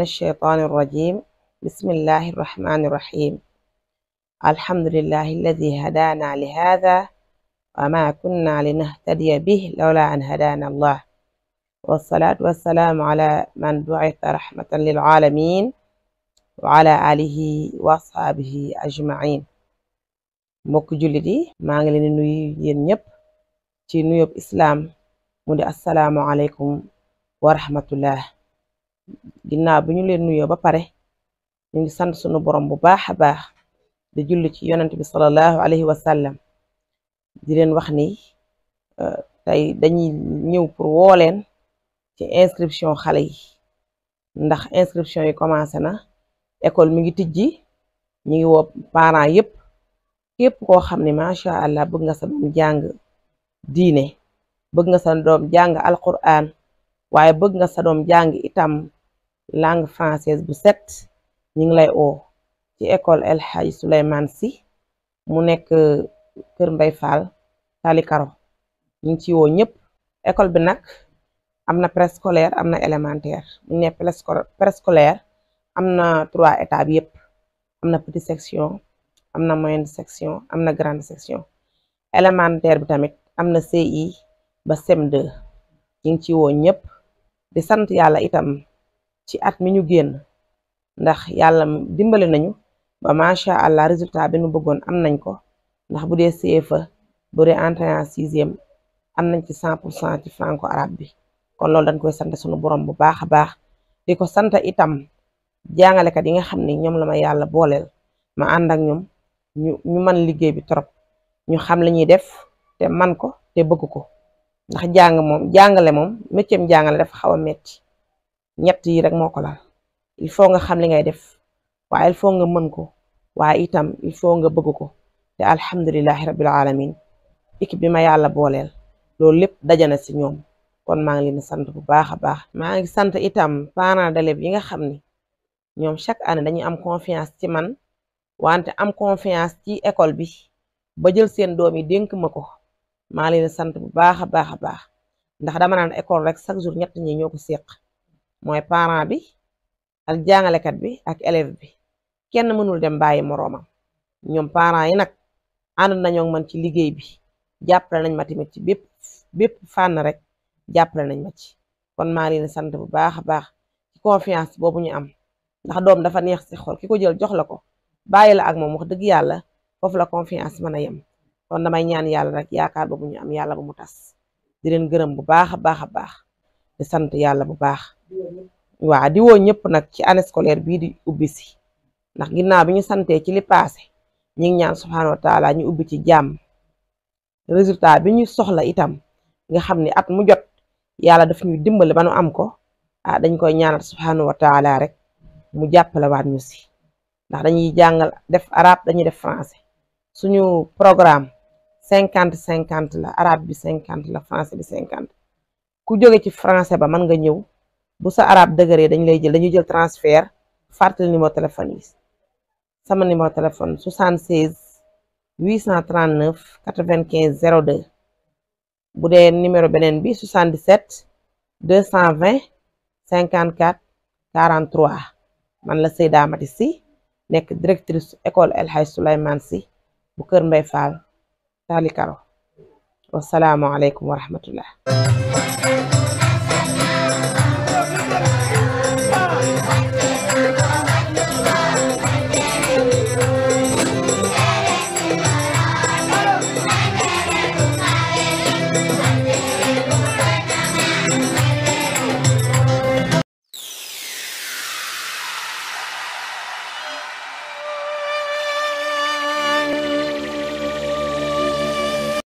الشيطان الرجيم بسم الله الرحمن الرحيم الحمد لله الذي هدانا لهذا وما كنا لنهتدي به لولا أن هدانا الله والصلاة والسلام على من بعث رحمة للعالمين وعلى آله وأصحابه أجمعين mbokk jullit yi maa ngi leen di nuyu yéen ñëpp ci nuyób islaam mu di assalaamu aleykum wa rahmatullah ginnaaw bi ñu leen nuyoo ba pare ñu ngi sant sunu borom bu baax a baax di julli ci yonent bi sallallahu alayhi wa sallam di leen wax ni tey dañuy ñëw pour woo leen ci inscription xale yi ndax inscription yi commencé na école mi ngi tijji ñu ngi woo parents yépp képp koo xam ne macha allah bëgg nga sa doom jàng diine bëgg nga sa doom jàng alquran waaye bëgg nga sa doom jàng itam langue française bu set ñu ngi lay oo ci école El Hadji Souleymane Sy mu nekk Kër Mbay Fall Tali Karo ñu ngi ci woo ñëpp. école bi nag am na préscolaire am na élémentaire bu ñu ne préscolaire am na 3 étapes yépp am na petite section am na moyenne section am na grande section. élémentaire bi tamit am na CI ba CM2 ñu ngi ci woo ñëpp di sant yàlla itam ci at mi ñu génn ndax yàlla dimbali nañu ba macha allah résultat bi nu bëggoon am nañ ko ndax bu dee CFEE bu dee entrée en 6e am nañ ci 100% ci franco arabe bi kon loolu dañ koy sant sunu borom bu baax a baax di ko sant itam jàngalekat yi nga xam ni ñoom la ma yàlla booleel ma ànd ak ñoom ñu man liggéey bi trop ñu xam li ñuy def te man ko te bëgg ko ndax jàngale moom métier jàngale dafa xaw a metti ñett yi rek moo ko lal il faut nga xam li ngay def waaye il faut nga mën ko waaye itam il faut nga bëgg ko te alhamdulillahi rabbil alamin équipe bi ma yàlla booleel loolu lépp dajana ci ñoom kon maa ngi leen di sant bu baax a baax. maa ngi sant itam parents d'élèves yi nga xam ni ñoom chaque année dañuy am confiance ci man wante am confiance ci école bi ba jël seen doom yi dénk ma ko maa leen sant bu baax a baax a baax ndax dama naan école rek chaque jour ñett ñi ñoo ko séq mooy parent bi ak jàngalekat bi ak élève bi kenn mënul dem bàyyi moroomam. ñoom parents yi nag ànd nañoo man ci liggéey bi jàppale nañ ma tamit ci bépp fànn rek jàppale nañ ma ci kon maa leen sant bu baax a baax ci confiance boobu ñu am ndax doom dafa neex ci xol ki ko jël jox la ko bàyyi la ak moom wax dëgg yàlla foofu la confiance mën a yem kon damay ñaan yàlla rek yaakaar boobu ñu am yàlla bu mu tas di leen gërëm bu baax a baax a baax di sant yàlla bu baax. waa di woo ñëpp nag ci année scolaire bii di ubbi si ndax ginnaaw bi ñu santee ci li passé ñi ngi ñaan subhanahu wa taala ñu ubbi ci jàmm résultat bi ñu soxla itam nga xam ni at mu jot yàlla daf ñuy dimbali ba nu am ko dañ koy ñaanal subhanahu wa taala rek mu jàppale waat ñu si ndax dañuy jàngal def arabe dañuy def français suñu programme 50-50 la arabe bi 50 la français bi 50 ku jóge ci français ba mën nga ñëw bu sa arabe dëgëree dañuy jël transfert fàttali numéro téléphone yi sama numéro téléphone 76 839 95 02 bu dee numéro beneen bi 77 220 54 43 man la Seyda Mati Sy nekk directrice école El Hadji Souleymane Sy bu Kër Mbay Fall Tali Karo wassalaamu aleykum wa rahmatullah.